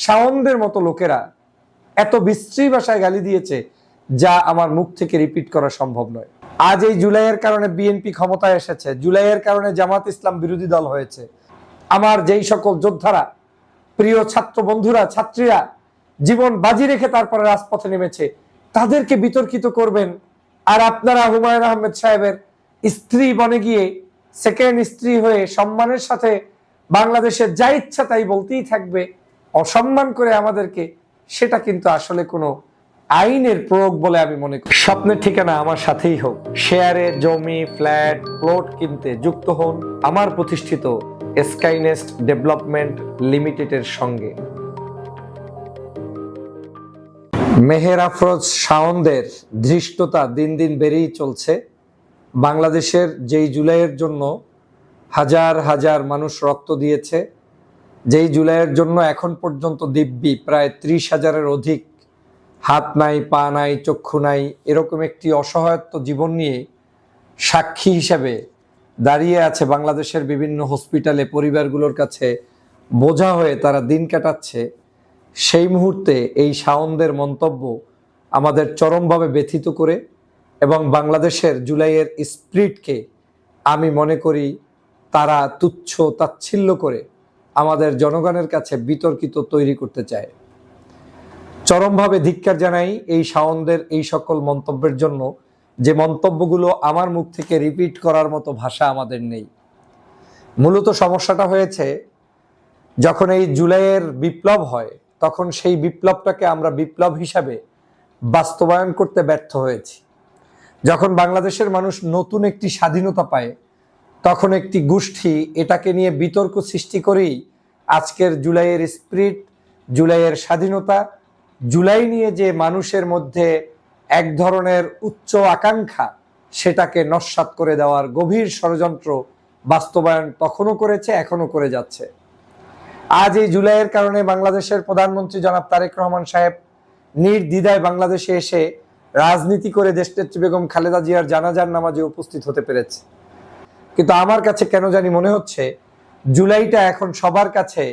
শাওনদের মতো লোকেরা এত বিশ্রী ভাষায় গালি দিয়েছে যা আমার মুখ থেকে রিপিট করা সম্ভব নয়। আজ এই জুলাইয়ের কারণে বিএনপি ক্ষমতায় এসেছে, জুলাইয়ের কারণে জামাত ইসলাম বিরোধী দল হয়েছে। আমার যেই সকল যোদ্ধারা, প্রিয় ছাত্র বন্ধুরা, ছাত্রীরা জীবন বাজি রেখে তারপরে রাজপথে নেমেছে, তাদেরকে বিতর্কিত করবেন। আর আপনারা হুমায়ুন আহমেদ সাহেবের স্ত্রী বনে গিয়ে সেকেন্ড স্ত্রী হয়ে সম্মানের সাথে বাংলাদেশের যা ইচ্ছা তাই বলতেই থাকবে, অসম্মান করে আমাদেরকে, সেটা কিন্তু আসলে কোনো আইনের প্রয়োগ বলে আমি মনে করি। স্বপ্নের ঠিকানা আমার সাথেই হোক। শেয়ারে জমি, ফ্ল্যাট, প্লট কিনতে যুক্ত হন আমার প্রতিষ্ঠিত স্কাইনেস্ট ডেভেলপমেন্ট লিমিটেডের সঙ্গে। মেহের আফরোজ শাওনদের ধৃষ্টতা দিন দিন বেড়েই চলছে। বাংলাদেশের যেই জুলাইয়ের জন্য হাজার হাজার মানুষ রক্ত দিয়েছে, যেই জুলাইয়ের জন্য এখন পর্যন্ত দিব্যি প্রায় 30,000-এর অধিক হাত নাই, পা নাই, চক্ষু নাই, এরকম একটি অসহায়ত্ব জীবন নিয়ে সাক্ষী হিসেবে দাঁড়িয়ে আছে বাংলাদেশের বিভিন্ন হসপিটালে, পরিবারগুলোর কাছে বোঝা হয়ে তারা দিন কাটাচ্ছে। সেই মুহূর্তে এই শাওনদের মন্তব্য আমাদের চরমভাবে ব্যথিত করে এবং বাংলাদেশের জুলাইয়ের স্পিরিটকে আমি মনে করি তারা তুচ্ছ তাচ্ছিল্য করে আমাদের জনগণের কাছে বিতর্কিত তৈরি করতে চায়। চরমভাবে ধিক্কার জানাই এই শাওনদের এই সকল মন্তব্যের জন্য, যে মন্তব্যগুলো আমার মুখ থেকে রিপিট করার মতো ভাষা আমাদের নেই। মূলত সমস্যাটা হয়েছে যখন এই জুলাইয়ের বিপ্লব হয়, তখন সেই বিপ্লবটাকে আমরা বিপ্লব হিসাবে বাস্তবায়ন করতে ব্যর্থ হয়েছি। যখন বাংলাদেশের মানুষ নতুন একটি স্বাধীনতা পায়, তখন একটি গোষ্ঠী এটাকে নিয়ে বিতর্ক সৃষ্টি করেই আজকের জুলাইয়ের স্পিরিট, জুলাইয়ের স্বাধীনতা, জুলাই নিয়ে যে মানুষের মধ্যে এক ধরনের উচ্চ আকাঙ্ক্ষা, সেটাকে নস্যাৎ করে দেওয়ার গভীর ষড়যন্ত্র বাস্তবায়ন তখনও করেছে, এখনো করে যাচ্ছে। আজ এই জুলাইয়ের কারণে বাংলাদেশের প্রধানমন্ত্রী জনাব তারেক রহমান সাহেব নির্দ্বিধায় বাংলাদেশে এসে রাজনীতি করে দেশনেত্রী বেগম খালেদা জিয়ার জানাজার নামাজে উপস্থিত হতে পেরেছে। কিন্তু আমার কাছে কেন জানি মনে হচ্ছে জুলাইটা এখন সবার কাছে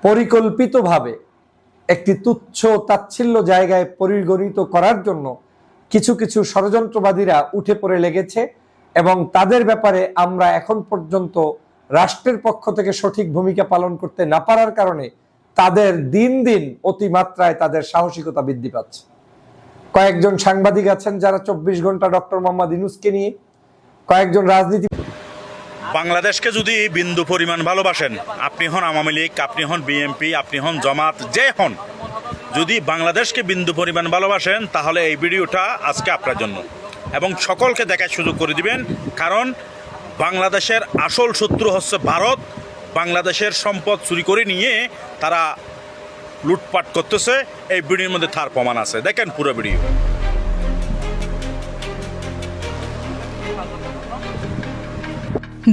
পরিকল্পিতভাবে একটি তুচ্ছ তাচ্ছিল্য জায়গায় পরিগণিত করার জন্য কিছু কিছু ষড়যন্ত্রবাদীরা উঠে পড়ে লেগেছে এবং তাদের ব্যাপারে আমরা এখন পর্যন্ত রাষ্ট্রের পক্ষ থেকে সঠিক ভূমিকা পালন করতে না পারার কারণে তাদের দিন দিন অতিমাত্রায় তাদের সাহসিকতা বৃদ্ধি পাচ্ছে। কয়েকজন সাংবাদিক আছেন যারা 24 ঘন্টা ডক্টর মোহাম্মদ ইউনূসকে নিয়ে, কয়েকজন রাজনীতি। বাংলাদেশকে যদি বিন্দু পরিমাণ ভালোবাসেন, আপনি হন আওয়ামী লীগ, আপনি হন বিএনপি, আপনি হন জামাত, যে হন, যদি বাংলাদেশকে বিন্দু পরিমাণ ভালোবাসেন তাহলে এই ভিডিওটা আজকে আপনার জন্য এবং সকলকে দেখার সুযোগ করে দিবেন। কারণ বাংলাদেশের আসল শত্রু হচ্ছে ভারত। বাংলাদেশের সম্পদ চুরি করে নিয়ে তারা লুটপাট করতেছে। এই ভিডিওর মধ্যে তার প্রমাণ আছে, দেখেন পুরো ভিডিও।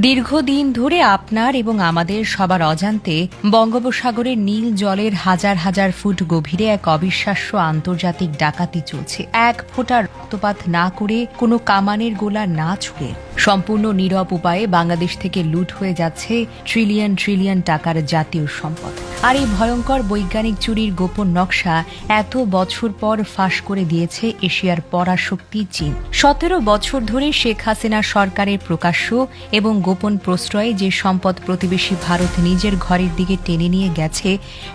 দীর্ঘদিন ধরে আপনার এবং আমাদের সবার অজান্তে বঙ্গোপসাগরের নীল জলের হাজার হাজার ফুট গভীরে এক অবিশ্বাস্য আন্তর্জাতিক ডাকাতি চলছে। এক ফোঁটা রক্তপাত না করে, কোনো কামানের গোলা না ছুঁড়ে সম্পূর্ণ নীরব উপায়ে বাংলাদেশ থেকে লুট হয়ে যাচ্ছে ট্রিলিয়ন ট্রিলিয়ন টাকার জাতীয় সম্পদ। আর এই ভয়ঙ্কর বৈজ্ঞানিক চুরির গোপন নকশা এত বছর পর ফাঁস করে দিয়েছে এশিয়ার পরাশক্তি চীন। 17 বছর ধরে শেখ হাসিনা সরকারের প্রকাশ্য এবং গোপন প্রশ্রয়ে যে সম্পদ প্রতিবেশী ভারত নিজের ঘরের দিকে টেনে নিয়ে গেছে,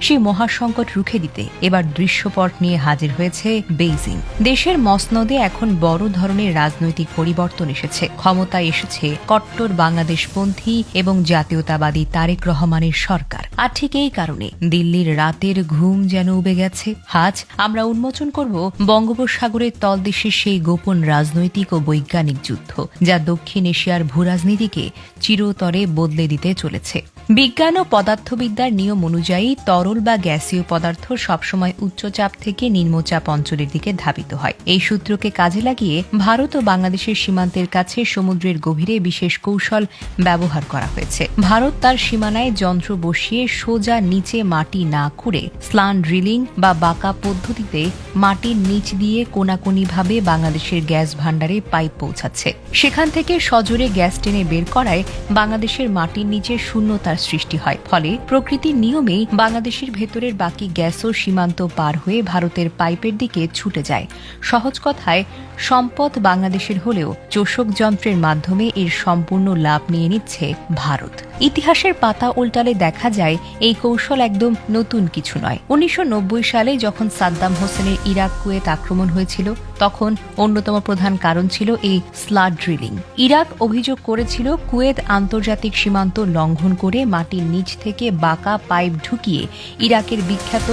সেই মহাসংকট রুখে দিতে এবার দৃশ্যপট নিয়ে হাজির হয়েছে বেইজিং। দেশের মসনদে এখন বড় ধরনের রাজনৈতিক পরিবর্তন এসেছে। ক্ষমতায় এসেছে কট্টর বাংলাদেশপন্থী এবং জাতীয়তাবাদী তারেক রহমানের সরকার। আর ঠিক এই কারণে দিল্লির রাতের ঘুম যেন উবে গেছে। আজ আমরা উন্মোচন করব বঙ্গোপসাগরের তলদেশের সেই গোপন রাজনৈতিক ও বৈজ্ঞানিক যুদ্ধ, যা দক্ষিণ এশিয়ার ভূরাজনীতিকে চিরতরে বদলে দিতে চলেছে। বিজ্ঞান ও পদার্থবিদ্যার নিয়ম অনুযায়ী তরল বা গ্যাসীয় পদার্থ সবসময় উচ্চচাপ থেকে নিম্নচাপ অঞ্চলের দিকে ধাবিত হয়। এই সূত্রকে কাজে লাগিয়ে ভারত ও বাংলাদেশের সীমান্তের কাছে সমুদ্রের গভীরে বিশেষ কৌশল ব্যবহার করা হয়েছে। ভারত তার সীমানায় যন্ত্র বসিয়ে সোজা নিচে মাটি না খুঁড়ে স্লান ড্রিলিং বা বাঁকা পদ্ধতিতে মাটির নিচ দিয়ে কোনাকুনিভাবে বাংলাদেশের গ্যাস ভাণ্ডারে পাইপ পৌঁছাচ্ছে। সেখান থেকে সজোরে গ্যাস টেনে বের করায় বাংলাদেশের মাটির নিচে শূন্যতার সমস্যার সৃষ্টি হয়। ফলে প্রকৃতির নিয়মেই বাংলাদেশের ভেতরের বাকি গ্যাসও সীমান্ত পার হয়ে ভারতের পাইপের দিকে ছুটে যায়। সহজ কথায়, সম্পদ বাংলাদেশের হলেও চোষক যন্ত্রের মাধ্যমে এর সম্পূর্ণ লাভ নিয়ে নিচ্ছে ভারত। ইতিহাসের পাতা উল্টালে দেখা যায় এই কৌশল একদম নতুন কিছু নয়। 1990 সালে যখন সাদ্দাম হোসেনের ইরাক কুয়েত আক্রমণ হয়েছিল, তখন অন্যতম প্রধান কারণ ছিল এই স্লাড ড্রিলিং। ইরাক অভিযোগ করেছিল কুয়েত আন্তর্জাতিক সীমান্ত লঙ্ঘন করে মাটির নিচ থেকে বাঁকা পাইপ ঢুকিয়ে ইরাকের বিখ্যাত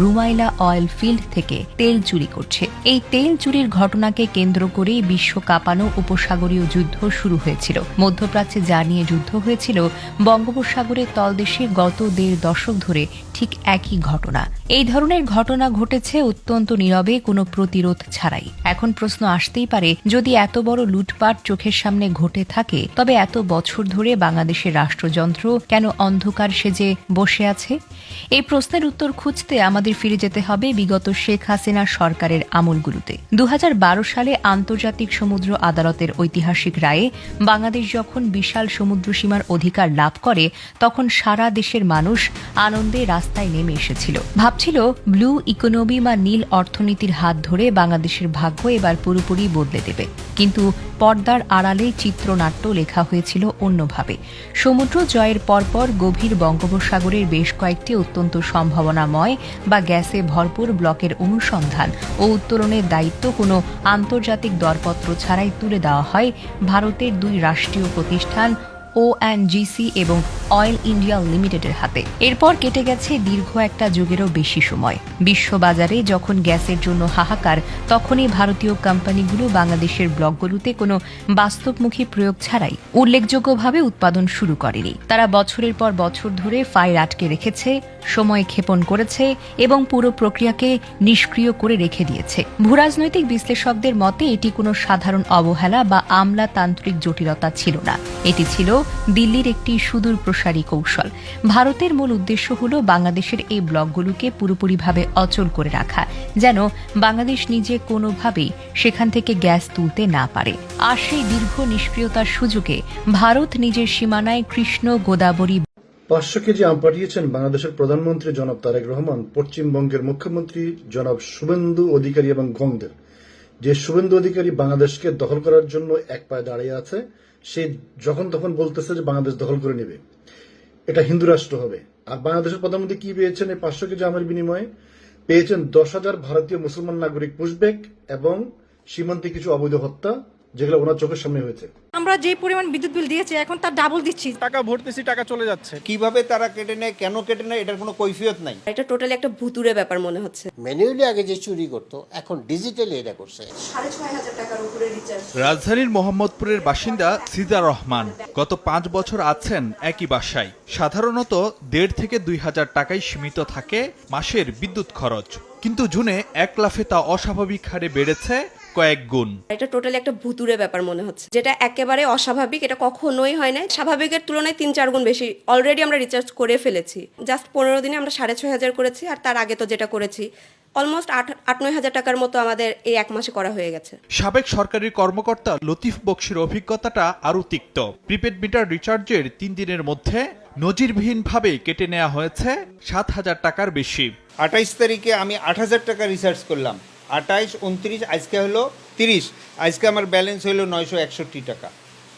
রুমাইলা অয়েল ফিল্ড থেকে তেল চুরি করছে। এই তেল চুরির ঘটনাকে কেন্দ্র করেই বিশ্ব কাঁপানো উপসাগরীয় যুদ্ধ শুরু হয়েছিল। মধ্যপ্রাচ্যে যা নিয়ে যুদ্ধ হয়েছিল, বঙ্গোপসাগরের তলদেশে গত 1.5 দশক ধরে ঠিক একই ঘটনা। এই ধরনের ঘটনা ঘটেছে অত্যন্ত নীরবে, কোনো প্রতিরোধ ছাড়াই। এখন প্রশ্ন আসতেই পারে, যদি এত বড় লুটপাট চোখের সামনে ঘটে থাকে, তবে এত বছর ধরে বাংলাদেশের রাষ্ট্রযন্ত্র কেন অন্ধকার সেজে বসে আছে? এই প্রশ্নের উত্তর খুঁজতে আমাদের ফিরে যেতে হবে বিগত শেখ হাসিনা সরকারের আমলগুলোতে। 2012 সালে আন্তর্জাতিক সমুদ্র আদালতের ঐতিহাসিক রায়ে বাংলাদেশ যখন বিশাল সমুদ্র সীমার অধিকার লাভ করে, তখন সারা দেশের মানুষ আনন্দে রাস্তায় নেমে এসেছিল। ভাবছিল ব্লু ইকোনমি বা নীল অর্থনীতির হাত ধরে বাংলাদেশের ভাগ্য এবার পুরোপুরি বদলে দেবে। কিন্তু পর্দার আড়ালে চিত্রনাট্য লেখা হয়েছিল অন্যভাবে। সমুদ্র জয়ের পরপর গভীর বঙ্গোপসাগরের বেশ কয়েকটি অত্যন্ত সম্ভাবনাময় বা গ্যাসে ভরপুর ব্লকের অনুসন্ধান ও উত্তোলনের দায়িত্ব কোনো আন্তর্জাতিক দরপত্র ছাড়াই তুলে দেওয়া হয় ভারতের 2 রাষ্ট্রীয় প্রতিষ্ঠান ONGC এবং অয়েল ইন্ডিয়া লিমিটেডের হাতে। এরপর কেটে গেছে দীর্ঘ একটা যুগেরও বেশি সময়। বিশ্ববাজারে যখন গ্যাসের জন্য হাহাকার, তখনই ভারতীয় কোম্পানিগুলো বাংলাদেশের ব্লকগুলোতে কোনো বাস্তবমুখী প্রয়োগ ছাড়াই উল্লেখযোগ্যভাবে উৎপাদন শুরু করেনি। তারা বছরের পর বছর ধরে ফাইল আটকে রেখেছে, সময় ক্ষেপণ করেছে এবং পুরো প্রক্রিয়াকে নিষ্ক্রিয় করে রেখে দিয়েছে। ভূরাজনৈতিক বিশ্লেষকদের মতে এটি কোনো সাধারণ অবহেলা বা আমলাতান্ত্রিক জটিলতা ছিল না। এটি ছিল দিল্লির একটি সুদূর প্রসারী কৌশল। ভারতের মূল উদ্দেশ্য হল বাংলাদেশের এই ব্লকগুলোকে পুরোপুরিভাবে অচল করে রাখা, যেন বাংলাদেশ নিজে কোনোভাবেই সেখান থেকে গ্যাস তুলতে না পারে। আর সেই দীর্ঘ নিষ্ক্রিয়তার সুযোগে ভারত নিজের সীমানায় কৃষ্ণ গোদাবরী 500 কেজি আম পাঠিয়েছেন বাংলাদেশের প্রধানমন্ত্রী জনাব তারেক রহমান পশ্চিমবঙ্গের মুখ্যমন্ত্রী জনাব শুভেন্দু অধিকারী এবং গংদের। যে শুভেন্দু অধিকারী বাংলাদেশকে দখল করার জন্য এক পায়ে দাঁড়িয়ে আছে, সে যখন তখন বলতেছে যে বাংলাদেশ দখল করে নেবে, এটা হিন্দু রাষ্ট্র হবে। আর বাংলাদেশের প্রধানমন্ত্রী কি পেয়েছেন এই 500 কেজি আমের বিনিময়ে? পেয়েছেন 10,000 ভারতীয় মুসলমান নাগরিক পুশব্যাক এবং সীমান্তে কিছু অবৈধ হত্যা, যেগুলো ওনার চোখের সামনে হয়েছে। আমরা যে পরিমাণ বিদ্যুৎ বিল দিয়েছি, এখন তার ডাবল দিচ্ছি। টাকা ভরতেছি, টাকা চলে যাচ্ছে। কিভাবে তারা কেটে নেয়, কেন কেটে নেয়, এটার কোনো কৈফিয়ত নাই। এটা টোটালি একটা ভুতুরে ব্যাপার মনে হচ্ছে। ম্যানুয়ালি আগে যে চুরি করতো, এখন ডিজিটালি এটা করছে। 6,500 টাকার উপরে রিচার্জ। রাজধানীর মোহাম্মদপুরের বাসিন্দা সিজা রহমান গত 5 বছর আছেন একই বাসায়। সাধারণত 1,500 থেকে 2,000 টাকায় সীমিত থাকে মাসের বিদ্যুৎ খরচ, কিন্তু জুনে এক লাফে তা অস্বাভাবিক হারে বেড়েছে কয়েক গুণ। এটা টোটালি একটা ভুতুরে ব্যাপার মনে হচ্ছে, যেটা একেবারে অস্বাভাবিক। এটা কখনোই হয় না। স্বাভাবিকের তুলনায় 3-4 গুণ বেশি অলরেডি আমরা রিচার্জ করে ফেলেছি। জাস্ট 15 দিনে আমরা 6,500 করেছি, আর তার আগে তো যেটা করেছি অলমোস্ট 8-9 হাজার টাকার মতো আমাদের এই 1 মাসে করা হয়ে গেছে। সাবেক সরকারি কর্মকর্তা লতিফ বক্সির অভিজ্ঞতাটা আরও তিক্ত। প্রিপেড মিটার রিচার্জের 3 দিনের মধ্যে নজিরবিহীনভাবে কেটে নেওয়া হয়েছে 7,000 টাকার বেশি। 28 তারিখে আমি 8,000 টাকা রিচার্জ করলাম। 28, 29, আজকে হলো 30। আজকে আমার ব্যালেন্স হলো 961 টাকা।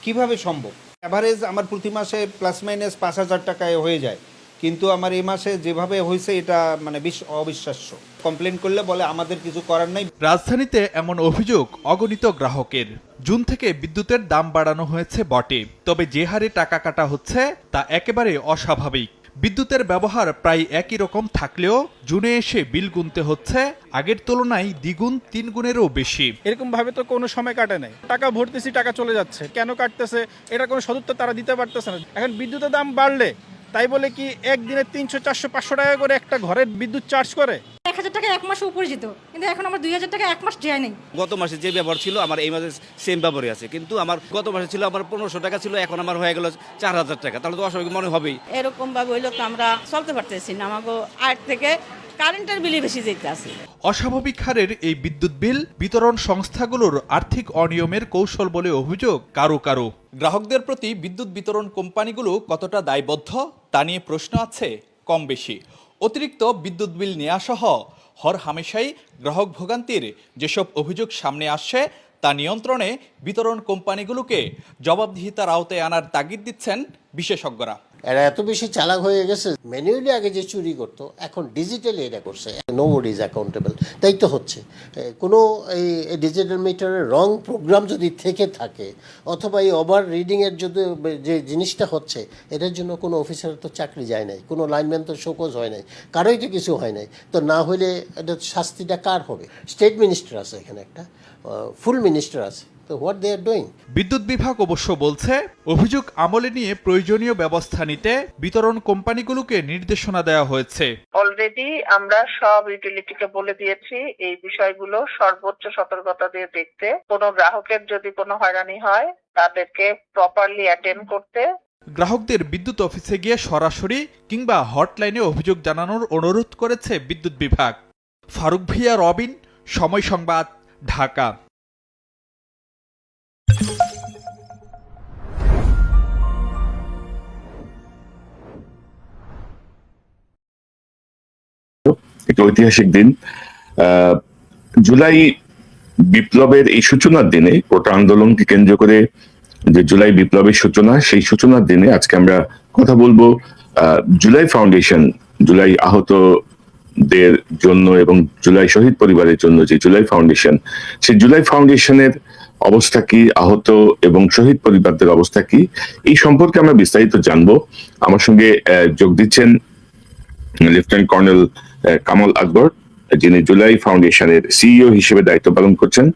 কিভাবে সম্ভব? অ্যাভারেজ আমার প্রতি মাসে প্লাস মাইনাস 5,000 টাকায় হয়ে যায়, কিন্তু আমার এই মাসে যেভাবে হয়েছে এটা মানে অবিশ্বাস্য। কমপ্লেন করলে বলে আমাদের কিছু করার নাই। রাজধানীতে এমন অভিযোগ অগণিত গ্রাহকের। জুন থেকে বিদ্যুতের দাম বাড়ানো হয়েছে বটে, তবে যে হারে টাকা কাটা হচ্ছে তা একেবারে অস্বাভাবিক। বিদ্যুতের ব্যবহার প্রায় একই রকম থাকলেও জুনে এসে বিল গুনতে হচ্ছে আগের তুলনায় 2-3 গুণেরও বেশি। এরকম ভাবে তো কোনো সময় কাটে নাই। টাকা ভরতেছি, টাকা চলে যাচ্ছে। কেন কাটতেছে এটা কোনো সদুত্তর তারা দিতে পারতেছে না। এখন বিদ্যুতের দাম বাড়লে তাই বলে কি একদিনে 300, 400, 500 টাকা করে একটা ঘরের বিদ্যুৎ চার্জ করে? 1,000 টাকা 1 মাসে উপরে যেত, কিন্তু এখন আমার 2,000 টাকা 1 মাস যায় নাই। গত মাসে যে ব্যবহার ছিল আমার এই মাসে সেম ব্যবহারই আছে, কিন্তু আমার গত মাসে ছিল আমার 1,500 টাকা ছিল, এখন আমার হয়ে গেল 4,000 টাকা। তাহলে তো অস্বাভাবিক মনে হবেই। এরকম ভাবে হইলো তো আমরা চলতে পারতেছি না। আমাকে 8 থেকে কারেন্টের বিলই বেশি যেতে আছে। অস্বাভাবিক হারের এই বিদ্যুৎ বিল বিতরণ সংস্থাগুলোর আর্থিক অনিয়মের কৌশল বলে অভিযোগ কারো কারো। গ্রাহকদের প্রতি বিদ্যুৎ বিতরণ কোম্পানিগুলো কতটা দায়বদ্ধ তা নিয়ে প্রশ্ন আছে কম বেশি। অতিরিক্ত বিদ্যুৎ বিল নেওয়া সহ হরহামেশাই গ্রাহক ভোগান্তির যেসব অভিযোগ সামনে আসছে তা নিয়ন্ত্রণে বিতরণ কোম্পানিগুলোকে জবাবদিহিতার আওতায় আনার তাগিদ দিচ্ছেন বিশেষজ্ঞরা। এরা এত বেশি চালাক হয়ে গেছে, ম্যানুয়ালি আগে যে চুরি করতো এখন ডিজিটালি এটা করছে। নোবডি ইজ অ্যাকাউন্টেবল, তাই তো হচ্ছে। কোনো এই ডিজিটাল মিটারের রং প্রোগ্রাম যদি থেকে থাকে অথবা এই ওভার রিডিংয়ের যদি যে জিনিসটা হচ্ছে, এটার জন্য কোনো অফিসার তো চাকরি যায় নাই, কোনো লাইনম্যান তো শোকজ হয় নাই, কারোই তো কিছু হয় নাই। তো না হলে এটা শাস্তিটা কার হবে? স্টেট মিনিস্টার আছে এখানে, একটা ফুল মিনিস্টার আছে। What they are doing. বিদ্যুৎ বিভাগ অবশ্য বলছে অভিযোগ আমলে নিয়ে প্রয়োজনীয় ব্যবস্থা নিতে বিতরণ কোম্পানিগুলোকে নির্দেশনা দেওয়া হয়েছে। অলরেডি আমরা সব ইউটিলিটিকে বলে দিয়েছি এই বিষয়গুলো সর্বোচ্চ সতর্কতা দিয়ে দেখতে, কোনো গ্রাহকের যদি কোনো হয়রানি হয় তাদেরকে প্রপারলি অ্যাটেন্ড করতে। গ্রাহকদের বিদ্যুৎ অফিসে গিয়ে সরাসরি কিংবা হটলাইনে অভিযোগ জানানোর অনুরোধ করেছে বিদ্যুৎ বিভাগ। ফারুক ভিয়া, রবিন, সময় সংবাদ, ঢাকা। একটা ঐতিহাসিক দিন, জুলাই বিপ্লবের এই সূচনার দিনে, কোটা আন্দোলনকে কেন্দ্র করে যে জুলাই বিপ্লবের সূচনা, সেই সূচনার দিনে আজকে আমরা কথা বলবো জুলাই ফাউন্ডেশন, জুলাই আহতদের জন্য এবং জুলাই শহীদ পরিবারের জন্য যে জুলাই ফাউন্ডেশন, সেই জুলাই ফাউন্ডেশনের অবস্থা কি, আহত এবং শহীদ পরিবারদের অবস্থা কি, এই সম্পর্কে আমরা বিস্তারিত জানবো। আমার সঙ্গে যোগ দিচ্ছেন লেফটেন্যান্ট কর্নেল কামাল আকবর, যিনি জুলাই ফাউন্ডেশনের সিইও হিসেবে দায়িত্ব পালন করছেন।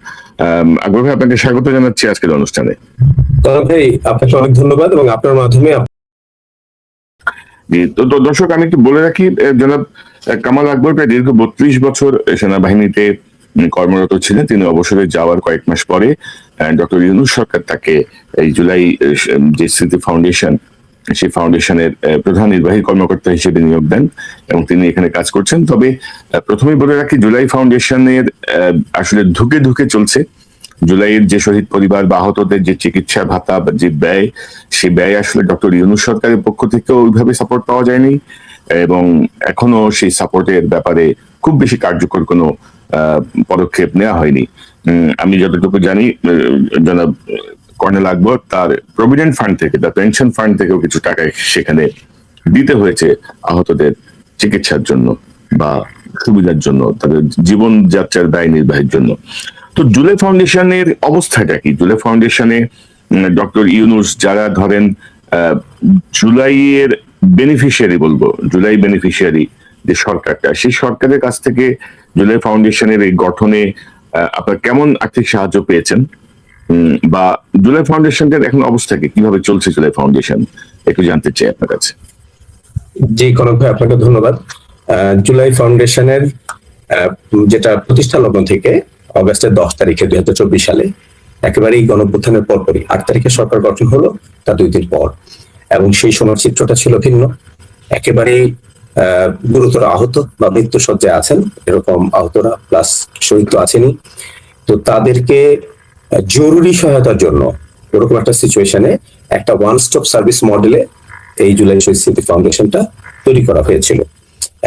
আকবর ভাই, আপনাকে স্বাগত জানাচ্ছি আজকের অনুষ্ঠানে। ভাই, আপনাকে অনেক ধন্যবাদ এবং আপনার মাধ্যমে। তো দর্শক, আমি একটু বলে রাখি, জনাব কামাল আকবর প্রায় দীর্ঘ 32 বছর সেনাবাহিনীতে কর্মরত ছিলেন। তিনি অবসরে যাওয়ার কয়েক মাস পরে ডক্টর ইউনূস সরকার তাকে এই জুলাই যে স্মৃতি ফাউন্ডেশন, সেই ফাউন্ডেশনের প্রধান নির্বাহী কর্মকর্তা হিসেবে নিয়োগ দেন এবং তিনি এখানে কাজ করছেন। তবে প্রথমেই বলে রাখি, জুলাই ফাউন্ডেশনের আসলে ধুকে ধুকে চলছে। জুলাইয়ের যে শহীদ পরিবার বা আহতদের যে চিকিৎসা ভাতা বা যে ব্যয়, সেই ব্যয় আসলে ডক্টর ইউনূস সরকারের পক্ষ থেকে ওইভাবে সাপোর্ট পাওয়া যায়নি এবং এখনো সেই সাপোর্টের ব্যাপারে খুব বেশি কার্যকর কোনো পদক্ষেপ নেওয়া হয়নি। আমি যতটুকু জানি, জনাব কর্নেল আকবর তার প্রভিডেন্ট ফান্ড থেকে, তার পেনশন ফান্ড থেকেও কিছু টাকা সেখানে দিতে হয়েছে আহতদের চিকিৎসার জন্য বা সুবিধার জন্য, তাদের জীবনযাত্রার ব্যয় নির্বাহের জন্য। তো জুলাই ফাউন্ডেশনের অবস্থাটা কি? জুলাই ফাউন্ডেশনে ডক্টর ইউনূস, যারা ধরেন জুলাইয়ের বেনিফিশিয়ারি বলবো, জুলাই বেনিফিশিয়ারি যে সরকারটা, সেই সরকারের কাছ থেকে জুলাই ফাউন্ডেশনের এই গঠনে আপনারা কেমন আর্থিক সাহায্য পেয়েছেন বা জুলাই ফাউন্ডেশনের এখন অবস্থা কি, কিভাবে চলছে জুলাই ফাউন্ডেশন, একটু জানতে চাই আপনার কাছে। জি কনক ভাই, আপনাকে ধন্যবাদ। জুলাই ফাউন্ডেশনের যেটা প্রতিষ্ঠা লগ্ন থেকে অগাস্টের 10 তারিখে 2024 সালে, একেবারেই গণঅভ্যুত্থানের পরপরই 8 তারিখে সরকার গঠন হলো, তার 2 দিন পর। এবং সেই সময় চিত্রটা ছিল ভিন্ন। একেবারেই গুরুতর আহত বা মৃত্যু সজ্জায় আছেন এরকম আহতরা, প্লাস শহীদ তো আছেনই। তো তাদেরকে জরুরি সহায়তার জন্য এরকম একটা সিচুয়েশনে একটা ওয়ান স্টপ সার্ভিস মডেলে এই জুলাই শহীদ স্মৃতি ফাউন্ডেশনটা তৈরি করা হয়েছিল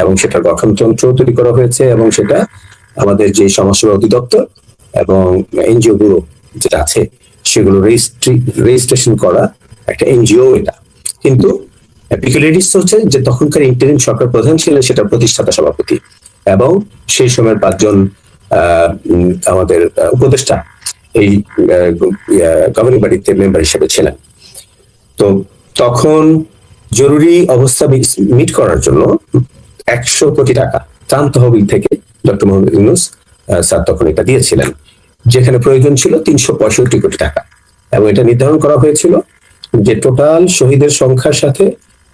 এবং সেটা গঠনতন্ত্র তৈরি করা হয়েছে এবং সেটা আমাদের যে সমাজসেবা অধিদপ্তর এবং এনজিও ব্যুরো যেটা আছে সেগুলো রেজিস্ট্রেশন করা একটা এনজিও এটা। কিন্তু পিকুলারিটিস হচ্ছে যে তখনকার ইন্টারিম সরকার প্রধান ছিলেন সেটা প্রতিষ্ঠাতা সভাপতি এবং সেই সময়ের 5 জন আমাদের উপদেষ্টা এই গভর্নিং বডিতে মেম্বার হিসেবে ছিলেন। তো তখন জরুরি অবস্থা মিট করার জন্য 100 কোটি টাকা ত্রাণ তহবিল থেকে ডক্টর মোহাম্মদ ইউনূস স্যার তখন এটা দিয়েছিলেন, যেখানে প্রয়োজন ছিল 365 কোটি টাকা। এবং এটা নির্ধারণ করা হয়েছিল যে টোটাল শহীদের সংখ্যার সাথে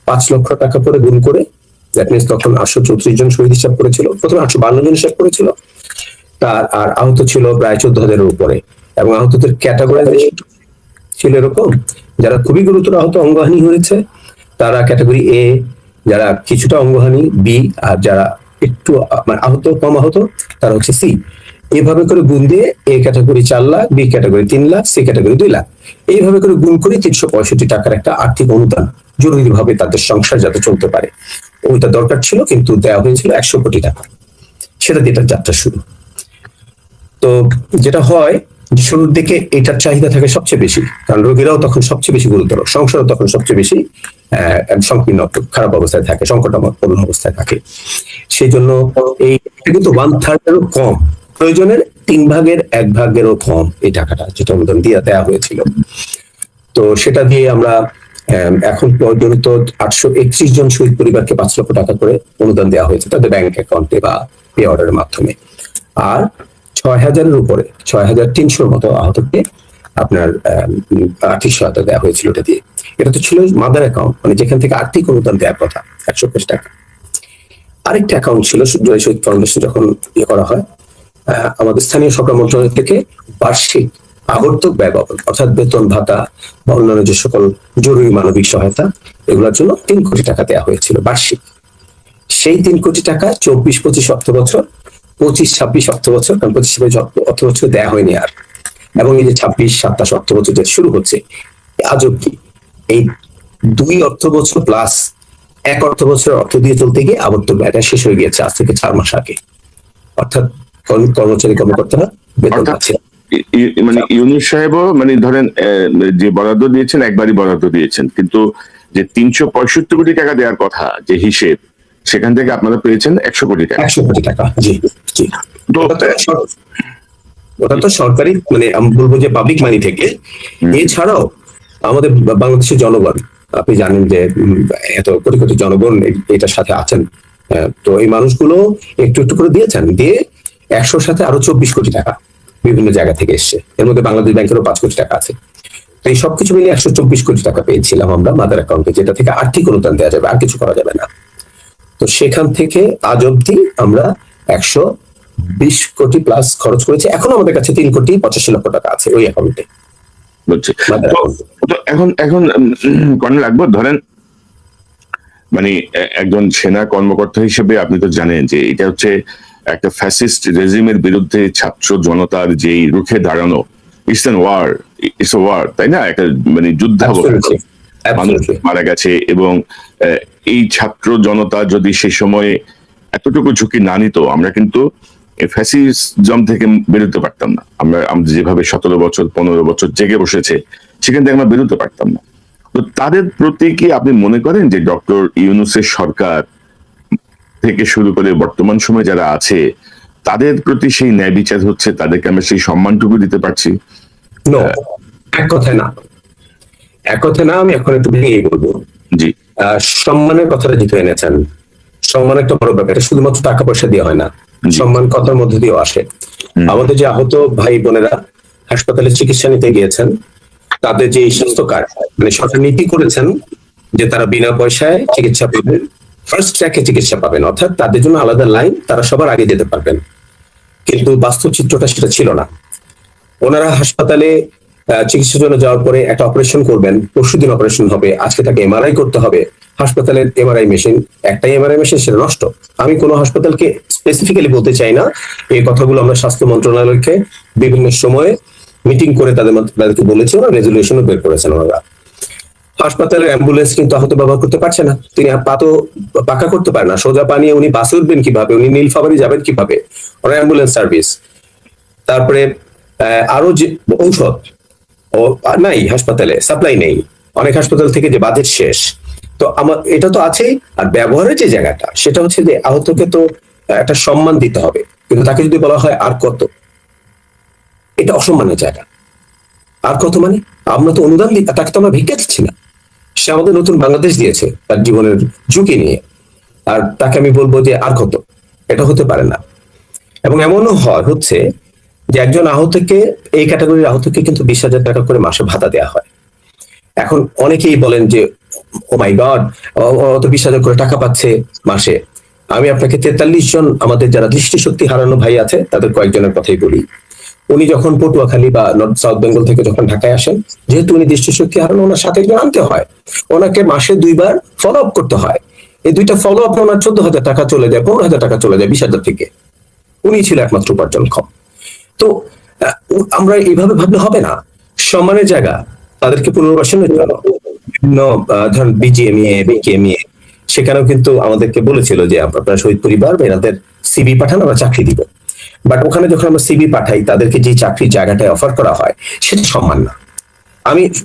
5 লক্ষ টাকা করে গুণ করে, দ্যাট মিনস তখন 834 জন শহীদ হিসাব করেছিল, প্রথমে 852 জন হিসাব করেছিল, তার আর আহত ছিল প্রায় 14,000-এর উপরে। এবং আহতদের ক্যাটাগরাইজেশন ছিল এরকম, যারা খুবই গুরুতর আহত, অঙ্গহানি হয়েছে, তারা ক্যাটাগরি এ, যারা কিছুটা অঙ্গহানি বি, আর যারা একটু মানে আহত কম আহত তারা হচ্ছে সি। এইভাবে করে গুণ দিয়ে A category 4 lakh, B category 3 lakh, C category 2 lakh, এইভাবে করে গুণ করে 365 টাকার একটা আর্থিক অনুদান জরুরিভাবে তাদের সংসার যাতে চলতে পারে, ওইটা দরকার ছিল, কিন্তু দেওয়া হয়েছিল 100 কোটি টাকা। সেটা দিয়ে এটার যাত্রা শুরু। তো যেটা হয় যে শুরুর দিকে এটার চাহিদা থাকে সবচেয়ে বেশি, কারণ রোগীরাও তখন সবচেয়ে বেশি গুরুতর, সংসারও তখন সবচেয়ে বেশি সংকীর্ণ, খারাপ অবস্থায় থাকে, সংকটাপন্ন অবস্থায় থাকে। সেই জন্য এই কিন্তু 1/3 কম, প্রয়োজনের 1/3 কম এই টাকাটা যেটা অনুদান দিয়ে দেওয়া হয়েছিল। তো সেটা দিয়ে আমরা এখন পর্যন্ত 831 জন শহীদ পরিবারকে 5 লক্ষ টাকা করে অনুদান দেওয়া হয়েছে তাদের ব্যাংক অ্যাকাউন্টে বা পে অর্ডারের মাধ্যমে। আর 6000-এর উপরে 6300-র মতো আহতকে আপনার আর্থিক সহায়তা দেওয়া হয়েছিল এটা দিয়ে। এটা তো ছিল মাদার অ্যাকাউন্ট, মানে যেখান থেকে আর্থিক অনুদান দেওয়ার কথা 120 টাকা। আরেকটা অ্যাকাউন্ট ছিল জুলাই শহীদ ফাউন্ডেশন যখন ইয়ে করা হয়, আমাদের স্থানীয় সরকার মন্ত্রণালয় থেকে বার্ষিক আবর্তক ব্যয় বাবদ অর্থাৎ বেতন ভাতা বা অন্যান্য যে সকল জরুরি মানবিক সহায়তা এগুলোর জন্য 3 কোটি টাকা দেওয়া হয়েছিল বার্ষিক। সেই 3 কোটি টাকা 24-25 অর্থ বছর, 25-26 অর্থ বছর, কারণ 25-26 অর্থ বছর দেওয়া হয়নি আর, এবং এই যে 26-27 অর্থ বছর যেটা শুরু হচ্ছে, আজব কি এই 2 অর্থ বছর প্লাস 1 অর্থ বছরের অর্থ দিয়ে চলতে গিয়ে আবর্তক ব্যয়টা শেষ হয়ে গিয়েছে আজ থেকে 4 মাস আগে। অর্থাৎ কর্মচারী কর্মকর্তারা বেতন পাচ্ছে। মানে ইউনূস সাহেবও মানে ধরেন যে বরাদ্দ দিয়েছেন একবারই বরাদ্দ দিয়েছেন, কিন্তু যে 365 কোটি টাকা দেওয়ার কথা যে হিসেব, সেখান থেকে আপনারা পেয়েছেন 100 কোটি টাকা। 100 কোটি টাকা, জি জি। ওটা তো সরকারি, মানে আমি বলবো যে পাবলিক মানি থেকে। এছাড়াও আমাদের বাংলাদেশের জনগণ, আপনি জানেন যে এত কোটি কোটি জনগণ এটার সাথে আছেন, তো এই মানুষগুলো একটু একটু করে দিয়েছেন, দিয়ে 100-র সাথে আরো 24 কোটি টাকা বিভিন্ন জায়গা থেকে এসছে। এর মধ্যে বাংলাদেশ ব্যাংকেরও 5 কোটি টাকা আছে। তো এই সবকিছু মিলে 124 কোটি টাকা পেয়েছিলাম আমরা মাদার অ্যাকাউন্টে, যেটা থেকে আর্থিক অনুদান দেওয়া যাবে, আর কিছু করা যাবে না। তো সেখান থেকে আজ অব্দি আমরা 120 কোটি প্লাস খরচ করেছি। এখন আমাদের কাছে 3,85 লক্ষ টাকা আছে ওই অ্যাকাউন্টে। বুঝছি। এখন কর্নেল আকবর, ধরেন মানে একজন সেনা কর্মকর্তা হিসেবে আপনি তো জানেন যে এটা হচ্ছে একটা ফ্যাসিস্ট রেজিমের বিরুদ্ধে ছাত্র জনতার যেই রুখে দাঁড়ানো, ইটস ওয়ার, তাই না? একটা মানে যুদ্ধাবস্থা, মানুষ মারা গেছে, এবং এই ছাত্র জনতা যদি সেই সময়ে এতটুকু ঝুঁকি না নিত, আমরা কিন্তু ফ্যাসিজম থেকে বেরোতে পারতাম না। আমরা যেভাবে 17 বছর 15 বছর জেগে বসেছে, সেখান থেকে আমরা বেরোতে পারতাম না। তো তাদের প্রতি কি আপনি মনে করেন যে ডক্টর ইউনূসের সরকার থেকে শুরু করে বর্তমান সময়ে যারা আছে তাদের প্রতি সেই ন্যায় বিচার হচ্ছে, তাদেরকে আমরা সেই সম্মানটুকু দিতে পারছি? এক কথায় না, আমি এখন একটু ভেঙে বলবো। জি, সম্মানের কথাটা যেহেতু এনেছেন, সম্মান একটা বড় ব্যাপার, এটা শুধুমাত্র টাকা পয়সা দিয়ে হয় না, সম্মান কথার মধ্যে দিয়েও আসে। আমাদের যে আহত ভাই বোনেরা হাসপাতালে চিকিৎসা নিতে গিয়েছেন, তাদের যে স্বাস্থ্য কার্ড, মানে সরকার নীতি করেছেন যে তারা বিনা পয়সায় চিকিৎসা পাবেন, ফার্স্ট ট্র্যাকে চিকিৎসা পাবেন, অর্থাৎ তাদের জন্য আলাদা লাইন, তারা সবার আগে যেতে পারবেন। কিন্তু বাস্তব চিত্রটা সেটা ছিল না। ওনারা হাসপাতালে চিকিৎসার জন্য যাওয়ার পরে একটা অপারেশন করবেন, পরশুদিন অপারেশন হবে, আজকে তাকে এমআরআই করতে হবে। হাসপাতালের এমআরআই মেশিন, একটাই এমআরআই মেশিন, সেটা নষ্ট। আমি কোনো হাসপাতালকে স্পেসিফিক্যালি বলতে চাই না, এই কথাগুলো আমরা স্বাস্থ্য মন্ত্রণালয়কে বিভিন্ন সময়ে মিটিং করে তাদেরকে বলেছি, ওরা রেজলিউশনও বের করেছেন। ওনারা হাসপাতালের অ্যাম্বুলেন্স কিন্তু আহত ব্যবহার করতে পারছে না, তিনি পা তো পাকা করতে পারেন না, সোজা পা নিয়ে উনি বাসে উঠবেন কিভাবে, উনি নীলফামারী যাবেন কিভাবে, ওরা অ্যাম্বুলেন্স সার্ভিস। তারপরে আরো যে ঔষধ নাই হাসপাতালে, সাপ্লাই নেই, অনেক হাসপাতাল থেকে যে বাজেট শেষ। তো আমার এটা তো আছেই, আর ব্যবহারের যে জায়গাটা সেটা হচ্ছে যে আহতকে তো একটা সম্মান দিতে হবে, কিন্তু তাকে যদি বলা হয় আর কত, এটা অসম্মানের জায়গা। আর কত মানে আমরা তো অনুদান দিই, তাকে তো আমরা ভিক্ষা দিচ্ছি না, সে আমাদের নতুন বাংলাদেশ দিয়েছে তার জীবনের ঝুঁকি নিয়ে, আর তাকে আমি বলবো যে আর কত, এটা হতে পারে না। এবং এমনও হচ্ছে যে একজন আহতকে, এই ক্যাটাগরির আহতকে কিন্তু 20,000 টাকা করে মাসে ভাতা দেওয়া হয়। এখন অনেকেই বলেন যে ও মাই গড, ও তো 20,000 করে টাকা পাচ্ছে মাসে। আমি আপনাকে 43 জন আমাদের যারা দৃষ্টিশক্তি হারানো ভাই আছে তাদের কয়েকজনের কথাই বলি। উনি যখন পটুয়াখালী বা নর্থ সাউথ বেঙ্গল থেকে যখন ঢাকায় আসেন, যেহেতু উনি দৃষ্টিশক্তি হারানো, ওনার সাথে একজন আনতে হয়, ওনাকে মাসে 2 বার ফলো আপ করতে হয়। এই দুইটা ফলো আপে ওনার 14,000 টাকা চলে যায়, 15,000 টাকা চলে যায় 20,000 থেকে। উনি ছিল একমাত্র উপার্জনক্ষম। তো আমরা এইভাবে ভাবলে হবে না। সম্মানের জায়গা তাদেরকে পুনর্বাসনের জন্য বিভিন্ন ধরেন বিজিএমইএ, বিকেএমইএ, সেখানেও কিন্তু আমাদেরকে বলেছিল যে আপনারা শহীদ পরিবার বা এনাদের সিবি পাঠান, আমরা চাকরি দিব। বাট ওখানে যখন আমরা সিবি পাঠাই, তাদেরকে যে চাকরির জায়গাটায় অফার করা হয় সেটা সম্মান না।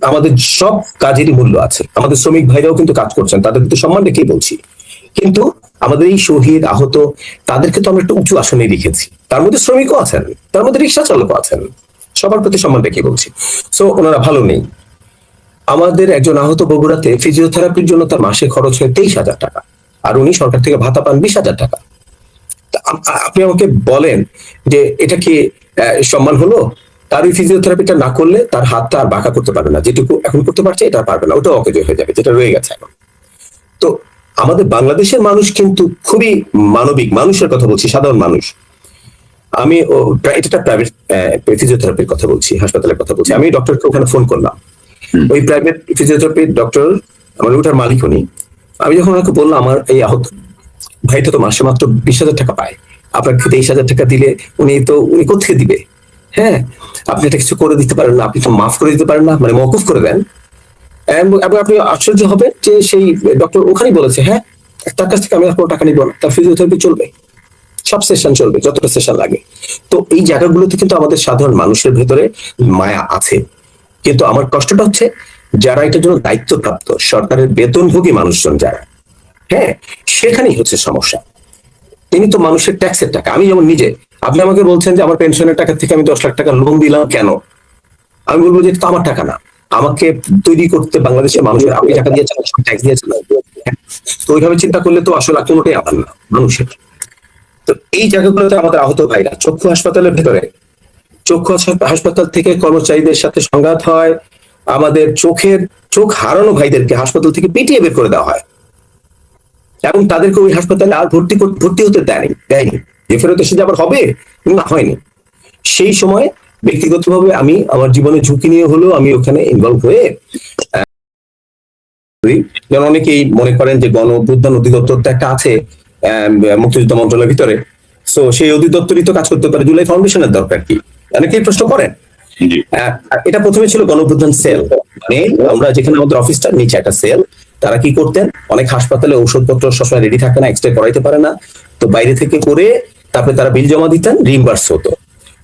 আমাদের সব কাজেরই মূল্য আছে, আমাদের শ্রমিক ভাইরাও কিন্তু কাজ করছেন, তাদের প্রতি সম্মান রেখেই বলছি। কিন্তু আমাদের এই শহীদ আহত তাদেরকে তো আমরা একটা উঁচু আসনে রেখেছি, তার মধ্যে শ্রমিকও আছেন, তার মধ্যে রিক্সা চালকও আছেন, সবার প্রতি সম্মান রেখে বলছি। সো ওনারা ভালো নেই। আমাদের একজন আহত বগুড়াতে ফিজিওথেরাপির জন্য তার মাসে খরচ হয় 23,000 টাকা, আর উনি সরকার থেকে ভাতা পান 20,000 টাকা। আপনি আমাকে বলেন যে এটা কি সম্মান হলো? তার ওই ফিজিওথেরাপিটা না করলে তার হাতটা আর বাঁকা করতে পারবে না, যেটুকু এখন করতে পারছে এটা পারবে না, ওটা অকেজ হয়ে যাবে, যেটা রয়ে গেছে এখন। তো আমাদের বাংলাদেশের মানুষ কিন্তু খুবই মানবিক, মানুষের কথা বলছি, সাধারণ মানুষ। আমি এটা প্রাইভেট ফিজিওথেরাপির কথা বলছি, হাসপাতালের কথা বলছি। আমি ডক্টরকে ওখানে ফোন করলাম, ওই প্রাইভেট ফিজিওথেরাপির ডক্টর, আমার ওটার মালিক উনি। আমি যখন ওনাকে বললাম আমার এই আহত ভাইটা তো মাসে মাত্র 20,000 টাকা পায়, আপনাকে 23,000 টাকা দিলে উনি কোথেকে দিবে? হ্যাঁ, আপনি এটা কিছু করে দিতে পারেন না, আপনি তো মাফ করে দিতে পারেন না, মানে মওকুফ করে দেন। এবং আপনি আশ্চর্য হবে যে সেই ডক্টর ওখানেই বলেছে, হ্যাঁ তার কাছ থেকে আমি আর কোনো টাকা নিব না, তার ফিজিওথেরাপি চলবে, সব সেশন চলবে, যতটা সেশন লাগে। তো এই জায়গাগুলোতে কিন্তু আমাদের সাধারণ মানুষের ভেতরে মায়া আছে। কিন্তু আমার কষ্টটা হচ্ছে যারা এটার জন্য দায়িত্বপ্রাপ্ত, সরকারের বেতনভোগী মানুষজন যারা, হ্যাঁ, সেখানেই হচ্ছে সমস্যা। তিনি তো মানুষের ট্যাক্সের টাকা, আমি যেমন নিজে, আপনি আমাকে বলছেন যে আমার পেনশনের টাকা থেকে আমি 10 লাখ টাকা লোন দিলাম কেন? আমি বলবো যে এটা তো আমার টাকা না, আমাকে তৈরি করতে বাংলাদেশের মানুষের আপনি টাকা দিয়েছেন, ট্যাক্স দিয়েছেন। তো ওইভাবে চিন্তা করলে তো আসলে কোনোটাই আমার না, মানুষের। তো এই জায়গাগুলোতে আমাদের আহত ভাইরা, চক্ষু হাসপাতালের ভেতরে, চক্ষু হাসপাতাল থেকে কর্মচারীদের সাথে সংঘাত হয়, আমাদের চোখ হারানো ভাইদেরকে হাসপাতাল থেকে পিটিয়ে বের করে দেওয়া হয়, এবং তাদেরকে ওই হাসপাতালে আর ভর্তি হতে দেয়নি। যে ফেরত এসে যাবার হবে না, হয়নি। সেই সময় ব্যক্তিগতভাবে আমি আমার জীবনে ঝুঁকি নিয়ে হলেও আমি ওখানে ইনভলভ হয়ে, যেন অনেকেই মনে করেন যে গণ অভ্যুত্থান অধিদপ্তরটা একটা আছে মুক্তিযুদ্ধ মন্ত্রণালয়ের ভিতরে, সো সেই অধিদপ্তরই তো কাজ করতে পারে, জুলাই ফাউন্ডেশনের দরকার কি? অনেকেই প্রশ্ন করেন। এটা প্রথমে ছিল গণ অভ্যুত্থান সেল, মানে আমরা যেখানে আমাদের অফিসটার নিচে একটা সেল। তারা কি করতেন, অনেক হাসপাতালে ঔষধপত্র সবসময় রেডি থাকে না, এক্সরে করাইতে পারে না, তো বাইরে থেকে করে তারপরে তারা বিল জমা দিতেন, রিইম্বার্স হতো।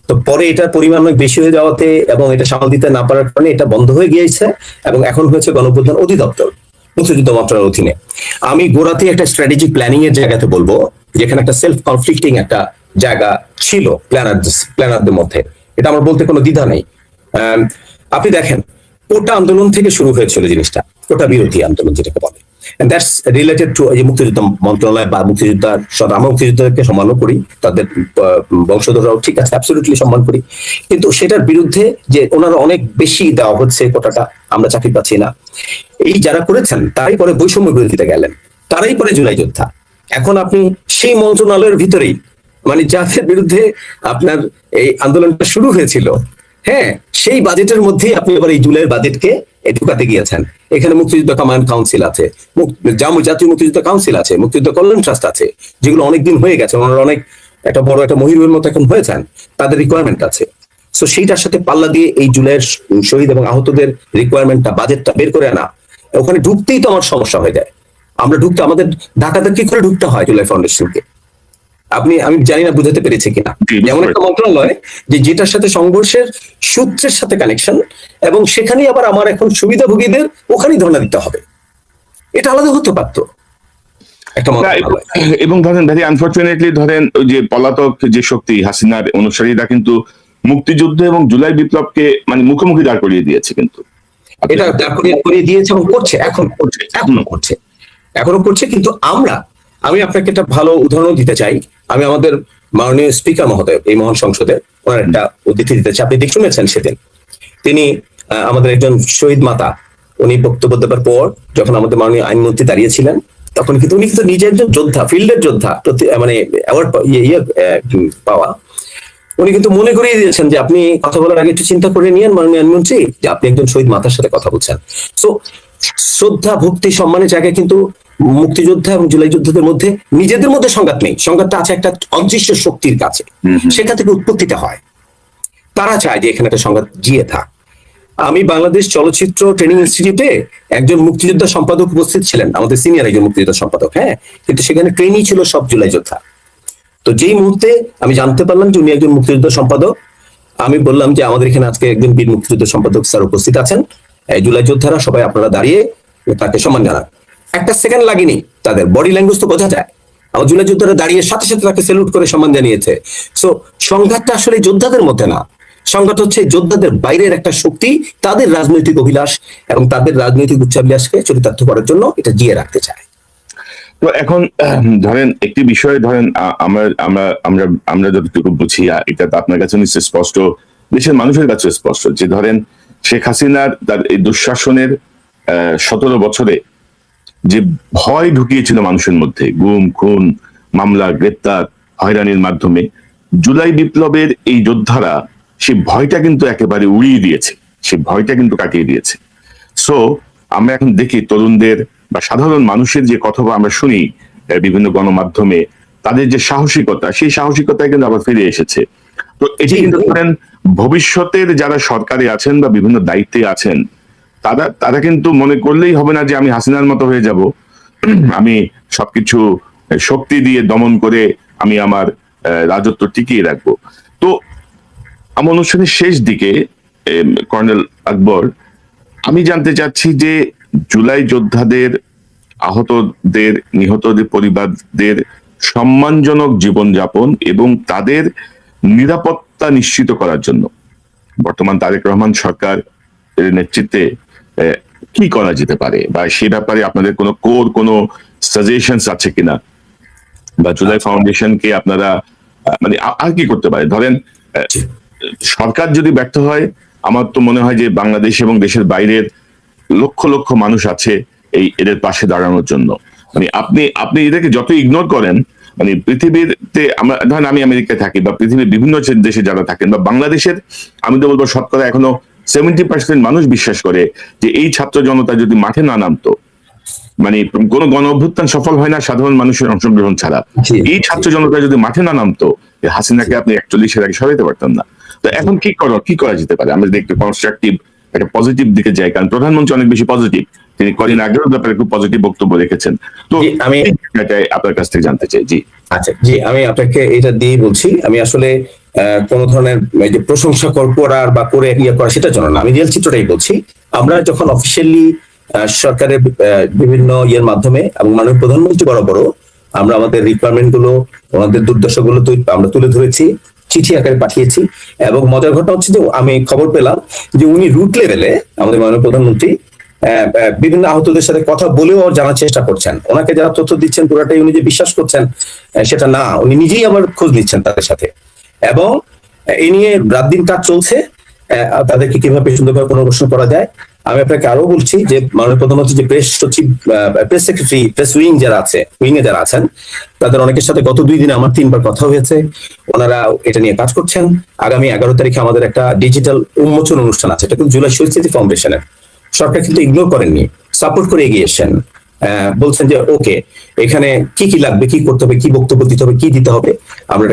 তো পরে এটার পরিমাণ অনেক বেশি হয়ে যাওয়াতে এবং এটা সামাল দিতে না পারার কারণে এটা বন্ধ হয়ে গিয়েছে, এবং এখন হয়েছে গণ অভ্যুত্থান অধিদপ্তর, মুক্তিযুদ্ধ মন্ত্রণালয়ের অধীনে। আমি গোড়াতে একটা স্ট্র্যাটেজিক প্ল্যানিং এর জায়গাতে বলবো, যেখানে একটা সেলফ কনফ্লিক্টিং একটা জায়গা ছিল প্ল্যানারদের মধ্যে, এটা আমার বলতে কোনো দ্বিধা নেই। আপনি দেখেন, কোটা আন্দোলন থেকে শুরু হয়েছিল জিনিসটা, কোটা বিরোধী আন্দোলন যেটাকে বলে, and that's related to মুক্তিযুদ্ধ মন্ত্রণালয় বা মুক্তিযোদ্ধার, আমরা মুক্তিযোদ্ধাদেরকে সম্মানও করি, তাদের বংশধররাও ঠিক আছে, অ্যাবসলিউটলি সম্মান করি, কিন্তু সেটার বিরুদ্ধে যে ওনারা অনেক বেশি দেওয়া হচ্ছে কোটাটা, আমরা চাকরি পাচ্ছি না, এই যারা করেছেন তারাই পরে বৈষম্য বিরোধিতা গেলেন, তারাই পরে জুলাই যোদ্ধা। এখন আপনি সেই মন্ত্রণালয়ের ভিতরেই, মানে যাদের বিরুদ্ধে আপনার এই আন্দোলনটা শুরু হয়েছিল, হ্যাঁ, সেই বাজেটের মধ্যেই আপনি এবার এই জুলাইয়ের বাজেটকে ঢুকাতে গিয়েছেন। এখানে মুক্তিযুদ্ধ কমান্ড কাউন্সিল আছে, জাতীয় মুক্তিযুদ্ধ কাউন্সিল আছে, মুক্তিযুদ্ধ কল্যাণ ট্রাস্ট আছে, যেগুলো অনেকদিন হয়ে গেছে, ওনারা অনেক একটা বড় একটা মহিরুহের মতো এখন হয়েছেন, তাদের রিকোয়ারমেন্ট আছে। সো সেইটার সাথে পাল্লা দিয়ে এই জুলাইয়ের শহীদ এবং আহতদের রিকোয়ারমেন্টটা, বাজেটটা বের করে আনা, ওখানে ঢুকতেই তো আমার সমস্যা হয়ে যায়। আমরা ঢুকতে, আমাদের ঢাকাতে কি করে ঢুকতে হয় জুলাই ফাউন্ডেশনকে, আমি জানি না বুঝাতে পেরেছি কিনা। যেমন একটা মন্ত্রণালয় যে যেটার সাথে সংঘর্ষের সূত্রের সাথে কানেকশন, এবং সেখানেই আবার আমার এখন সুবিধাভোগীদের ওখানেই ধর্ণা দিতে হবে, এটা আলাদা হতে পারতো একটা মন্ত্রণালয়। এবং ধরেন ভেরি আনফরচুনেটলি ধরেন ওই যে পলাতক যে শক্তি হাসিনার অনুসারীরা কিন্তু মুক্তিযুদ্ধ এবং জুলাই বিপ্লবকে মানে মুখোমুখি দাঁড় করিয়ে দিয়েছে, কিন্তু এটা দাঁড় করিয়ে দিয়েছে এবং করছে, এখনো করছে। কিন্তু আমি আপনাকে একটা ভালো উদাহরণ দিতে চাই। আমি আমাদের মাননীয় স্পিকার মহোদয়, এই মহান সংসদে, ওনার একটা উদ্ধৃতি দিতে চাই, আপনি শুনেছেন সেদিন। তিনি আমাদের একজন শহীদ মাতা, উনি বক্তব্য দেওয়ার পর যখন আমাদের মাননীয় আইনমন্ত্রী দাঁড়িয়েছিলেন, তখন কিন্তু উনি কিন্তু নিজে একজন যোদ্ধা, ফিল্ডের যোদ্ধা, মানে অ্যাওয়ার্ড পাওয়া, উনি কিন্তু মনে করিয়ে দিয়েছেন যে আপনি কথা বলার আগে একটু চিন্তা করে নিয়েন মাননীয় আইনমন্ত্রী, যে আপনি একজন শহীদ মাতার সাথে কথা বলছেন। সো শ্রদ্ধা ভক্তি সম্মানের জায়গায় কিন্তু মুক্তিযোদ্ধা এবং জুলাই যোদ্ধাদের মধ্যে নিজেদের মধ্যে সংঘাত নেই, সংঘাতটা আছে একটা অদৃশ্য শক্তির কাছে, সেটা থেকে উৎপত্তিটা হয়। তারা চায় যে এখানে একটা সংঘাত জিয়ে থাক। আমি বাংলাদেশ চলচ্চিত্র ট্রেনিং ইনস্টিটিউটে একজন মুক্তিযোদ্ধা সম্পাদক উপস্থিত ছিলেন, আমাদের সিনিয়র একজন মুক্তিযোদ্ধা সম্পাদক, হ্যাঁ, কিন্তু সেখানে ট্রেনিং ছিল সব জুলাই যোদ্ধা। তো যেই মুহূর্তে আমি জানতে পারলাম যে উনি একজন মুক্তিযোদ্ধা সম্পাদক, আমি বললাম যে আমাদের এখানে আজকে একজন বীর মুক্তিযোদ্ধা সম্পাদক স্যার উপস্থিত আছেন, জুলাই যোদ্ধারা সবাই আপনারা দাঁড়িয়ে তাকে সম্মান জানান। একটা সেকেন্ড লাগেনি, তাদের বডি ল্যাঙ্গুয়েজ তো বোঝা যায়। আমার জুলাই যোদ্ধারা দাঁড়িয়ে সাথে সাথে তাকে স্যালুট করে সম্মান জানিয়েছে। সো সংঘাতটা আসলে যোদ্ধাদের মধ্যে না, সংঘাত হচ্ছে যোদ্ধাদের বাইরের একটা শক্তি তাদের রাজনৈতিক অভিলাষ এবং তাদের রাজনৈতিক উচ্চাভিলাষকে চরিতার্থ করার জন্য এটা জিয়ে রাখতে চায়। তো এখন ধরেন একটি বিষয়, ধরেন আমরা যতটুকু বুঝি, এটা তো আপনার কাছে নিশ্চয় স্পষ্ট, দেশের মানুষের কাছে স্পষ্ট, যে ধরেন শেখ হাসিনার তার এই দুঃশাসনের 17 বছরে যে ভয় ঢুকিয়েছিল মানুষের মধ্যে, গুম খুন মামলা গ্রেপ্তার হয়রানির মাধ্যমে, জুলাই বিপ্লবের এই যোদ্ধারা সেই ভয়টা কিন্তু একেবারে উড়িয়ে দিয়েছে, সেই ভয়টা কিন্তু কাটিয়ে দিয়েছে। সো আমরা এখন দেখি তরুণদের বা সাধারণ মানুষের যে কথা আমরা শুনি বিভিন্ন গণমাধ্যমে, তাদের যে সাহসিকতা, সেই সাহসিকতা কিন্তু আবার ফিরে এসেছে। তো এটি কিন্তু ধরেন ভবিষ্যতের যারা সরকারে আছেন বা বিভিন্ন দায়িত্বে আছেন, তারা কিন্তু মনে করলেই হবে না যে আমি হাসিনার মতো হয়ে যাব, আমি সবকিছু শক্তি দিয়ে দমন করে আমি আমার রাজত্ব টিকিয়ে রাখবো। তো আমার অনুষ্ঠানের শেষ দিকে কর্নেল আকবর, আমি জানতে চাচ্ছি যে জুলাই যোদ্ধাদের, আহতদের, নিহতদের পরিবারদের সম্মানজনক জীবনযাপন এবং তাদের নিরাপত্তা নিশ্চিত করার জন্য বর্তমান তারেক রহমান সরকার নেতৃত্বে কি করা যেতে পারে, বা সে ব্যাপারে আপনাদের কোনো সাজেশনস আছে কিনা, বা জুলাই ফাউন্ডেশনকে আপনারা মানে আর কি করতে পারে? ধরেন সরকার যদি ব্যর্থ হয়, আমার তো মনে হয় যে বাংলাদেশ এবং দেশের বাইরের লক্ষ লক্ষ মানুষ আছে এদের পাশে দাঁড়ানোর জন্য। মানে আপনি এদেরকে যত ইগনোর করেন, মানে পৃথিবীতে আমরা ধরেন আমি আমেরিকায় থাকি বা পৃথিবীর বিভিন্ন দেশে যারা থাকেন বা বাংলাদেশের, আমি তো বলবো শতকরা এখনো 70% মানুষ বিশ্বাস করে যে এই ছাত্র জনতা যদি মাঠে না নামতো, মানে কোনো গণ অভ্যুত্থান সফল হয় না সাধারণ মানুষের অংশগ্রহণ ছাড়া। এই ছাত্র জনতা যদি মাঠে না নামতো, হাসিনাকে আপনি 41-এর আগে সরাইতে পারতেন না। তো এখন কি করা যেতে পারে? আমরা দেখতে কনস্ট্রাকটিভ একটা পজিটিভ দিকে যাই, কারণ প্রধানমন্ত্রী অনেক বেশি পজিটিভ, তিনি কদিন আগেও ব্যাপারে খুব পজিটিভ বক্তব্য রেখেছেন। তো আমি আপনার কাছ থেকে জানতে চাই। জি আচ্ছা, জি আমি আপনাকে এটা দিয়ে বলছি, আমি আসলে কোন ধরনের যে প্রশংসা করার বা করে করা সেটার জন্য না, আমি রিয়েল চিত্রটাই বলছি। আমরা যখন অফিসিয়ালি সরকারের বিভিন্ন ইয়ের মাধ্যমে এবং মাননীয় প্রধানমন্ত্রী বরাবরও আমরা আমাদের রিকোয়ারমেন্ট গুলো, ওনাদের দুর্দশা গুলো আমরা তুলে ধরেছি, চিঠি আকারে পাঠিয়েছি। এবং মজার ঘটনা হচ্ছে যে আমি খবর পেলাম যে উনি রুট লেভেলে আমাদের মাননীয় প্রধানমন্ত্রী বিভিন্ন আহতদের সাথে কথা বলেও জানার চেষ্টা করছেন। ওনাকে যারা তথ্য দিচ্ছেন পুরাটাই উনি যে বিশ্বাস করছেন সেটা না, উনি নিজেই আবার খোঁজ নিচ্ছেন তাদের সাথে, এবং এই নিয়ে রাত দিন কাজ চলছে তাদেরকে কিভাবে সুন্দরভাবে পুনর্বাসন করা যায়। আমি আপনাকে আরো বলছি যে মাননীয় প্রধানমন্ত্রী যে প্রেস সচিব, প্রেস সেক্রেটারি, প্রেস উইং যারা আছে, উইং এ যারা আছেন, তাদের অনেকের সাথে গত 2 দিনে আমার 3বার কথা হয়েছে। ওনারা এটা নিয়ে কাজ করছেন। আগামী 11 তারিখে আমাদের একটা ডিজিটাল উন্মোচন অনুষ্ঠান আছে, এটা কিন্তু জুলাই শহীদ স্মৃতি ফাউন্ডেশনের। সরকার কিন্তু ইগনোর করেননি, সাপোর্ট করে এগিয়ে এসেছেন, বলছেন যে ওকে এখানে কি লাগবে, কি করতে হবে, কি বক্তব্য দিতে হবে, কি দিতে হবে, আমরা